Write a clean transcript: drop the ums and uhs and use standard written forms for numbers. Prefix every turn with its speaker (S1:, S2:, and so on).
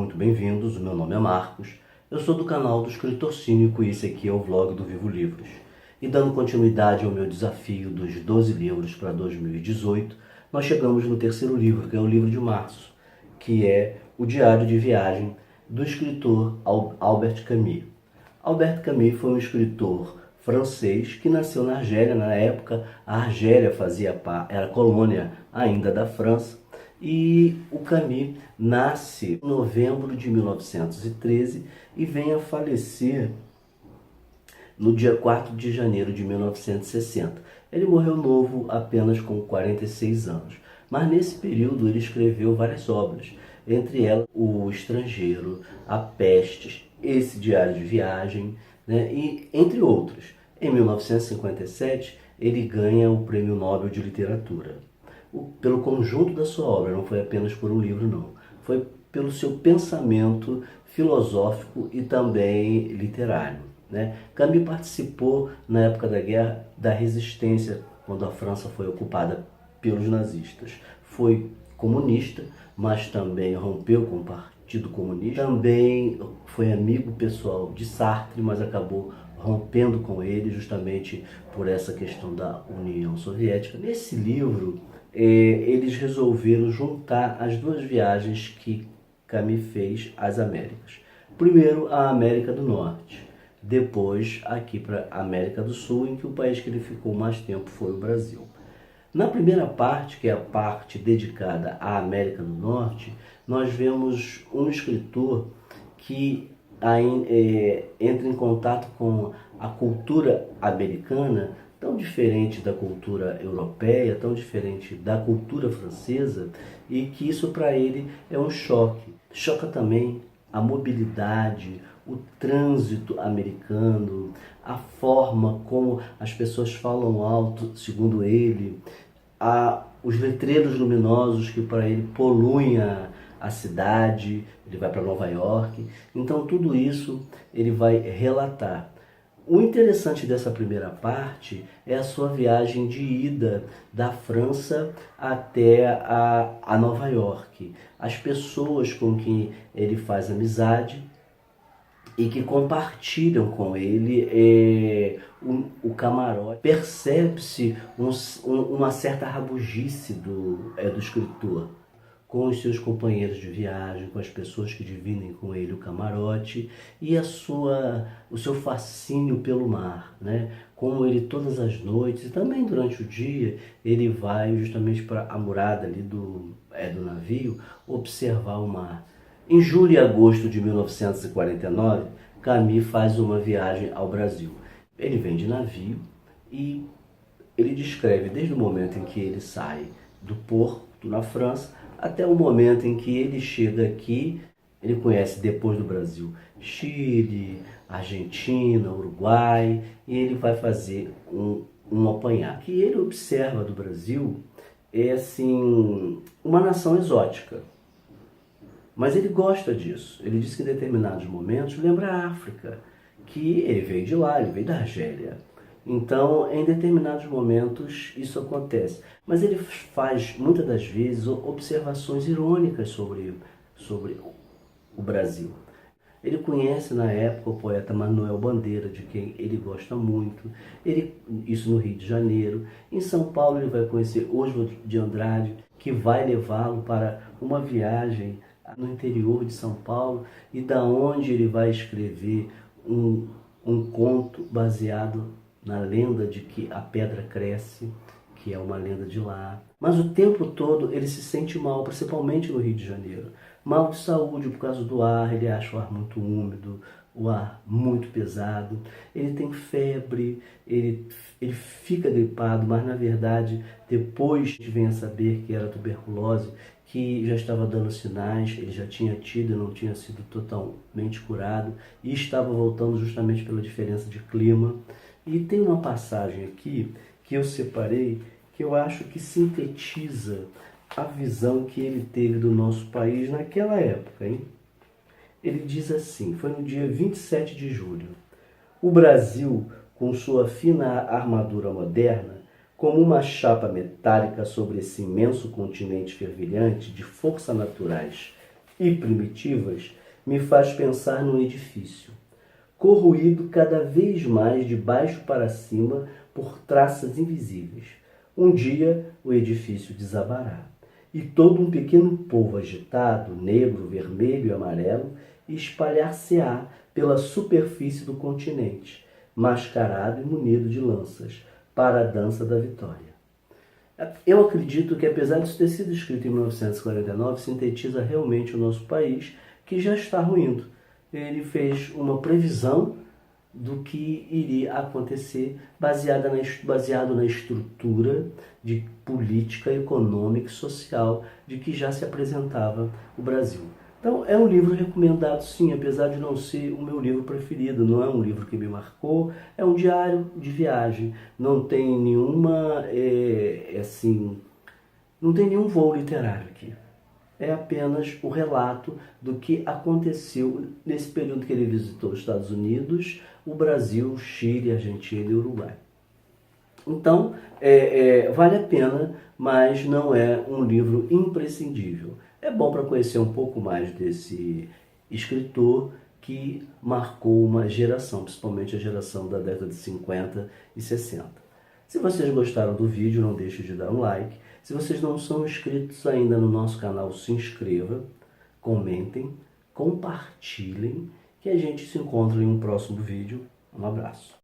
S1: muito bem-vindos. O meu nome é Marcos, eu sou do canal do Escritor Cínico e esse aqui é o vlog do Vivo Livros. E dando continuidade ao meu desafio dos 12 livros para 2018, nós chegamos no terceiro livro, que é o livro de março, que é o Diário de Viagem do escritor Albert Camus. Albert Camus foi um escritor francês que nasceu na Argélia. Na época, a Argélia era colônia ainda da França, e o Camus nasce em novembro de 1913 e vem a falecer no dia 4 de janeiro de 1960. Ele morreu novo, apenas com 46 anos. Mas nesse período ele escreveu várias obras, entre elas O Estrangeiro, A Peste, esse Diário de Viagem, né? E entre outros. Em 1957 ele ganha o Prêmio Nobel de Literatura. Pelo conjunto da sua obra, não foi apenas por um livro, não. Foi pelo seu pensamento filosófico e também literário, né? Camus participou na época da Guerra da Resistência, quando a França foi ocupada pelos nazistas. Foi comunista, mas também rompeu com o Partido Comunista. Também foi amigo pessoal de Sartre, mas acabou rompendo com ele justamente por essa questão da União Soviética. Nesse livro, eles resolveram juntar as duas viagens que Camus fez às Américas. Primeiro a América do Norte, depois aqui para a América do Sul, em que o país que ele ficou mais tempo foi o Brasil. Na primeira parte, que é a parte dedicada à América do Norte, nós vemos um escritor que entra em contato com a cultura americana, tão diferente da cultura europeia, tão diferente da cultura francesa, e que isso para ele é um choque. Choca também a mobilidade, o trânsito americano, a forma como as pessoas falam alto, segundo ele, os letreiros luminosos que para ele poluem a cidade. Ele vai para Nova York. Então tudo isso ele vai relatar. O interessante dessa primeira parte é a sua viagem de ida da França até a Nova York. As pessoas com quem ele faz amizade e que compartilham com ele o camarote. Percebe-se uma certa rabugice do escritor com os seus companheiros de viagem, com as pessoas que dividem com ele o camarote, e o seu fascínio pelo mar, né? Como ele todas as noites e também durante o dia ele vai justamente para a murada ali do navio observar o mar. Em julho e agosto de 1949, Camus faz uma viagem ao Brasil. Ele vem de navio e ele descreve desde o momento em que ele sai do porto na França até o momento em que ele chega aqui. Ele conhece, depois do Brasil, Chile, Argentina, Uruguai, e ele vai fazer um apanhado. O que ele observa do Brasil é assim, uma nação exótica. Mas ele gosta disso. Ele diz que em determinados momentos lembra a África, que ele veio de lá, ele veio da Argélia. Então, em determinados momentos, isso acontece. Mas ele faz, muitas das vezes, observações irônicas sobre o Brasil. Ele conhece, na época, o poeta Manuel Bandeira, de quem ele gosta muito. Isso no Rio de Janeiro. Em São Paulo, ele vai conhecer Oswald de Andrade, que vai levá-lo para uma viagem no interior de São Paulo, e da onde ele vai escrever um conto baseado na lenda de que a pedra cresce, que é uma lenda de lá. Mas o tempo todo ele se sente mal, principalmente no Rio de Janeiro. Mal de saúde por causa do ar, ele acha o ar muito úmido, o ar muito pesado. Ele tem febre, ele fica gripado, mas na verdade depois vem a saber que era tuberculose, que já estava dando sinais, ele já tinha tido e não tinha sido totalmente curado, e estava voltando justamente pela diferença de clima. E tem uma passagem aqui que eu separei, que eu acho que sintetiza a visão que ele teve do nosso país naquela época, hein? Ele diz assim, foi no dia 27 de julho. O Brasil, com sua fina armadura moderna, como uma chapa metálica sobre esse imenso continente fervilhante de forças naturais e primitivas me faz pensar num edifício, corroído cada vez mais de baixo para cima por traças invisíveis. Um dia o edifício desabará, e todo um pequeno povo agitado, negro, vermelho e amarelo, espalhar-se-á pela superfície do continente, mascarado e munido de lanças, para a dança da vitória. Eu acredito que, apesar de isso ter sido escrito em 1949, sintetiza realmente o nosso país, que já está ruindo. Ele fez uma previsão do que iria acontecer baseado na estrutura de política, econômica e social de que já se apresentava o Brasil. Então, é um livro recomendado, sim, apesar de não ser o meu livro preferido. Não é um livro que me marcou, é um diário de viagem. Não tem nenhuma, não tem nenhum voo literário aqui. É apenas o relato do que aconteceu nesse período que ele visitou os Estados Unidos, o Brasil, Chile, Argentina e Uruguai. Então, vale a pena, mas não é um livro imprescindível. É bom para conhecer um pouco mais desse escritor que marcou uma geração, principalmente a geração da década de 50 e 60. Se vocês gostaram do vídeo, não deixe de dar um like. Se vocês não são inscritos ainda no nosso canal, se inscreva, comentem, compartilhem, que a gente se encontra em um próximo vídeo. Um abraço.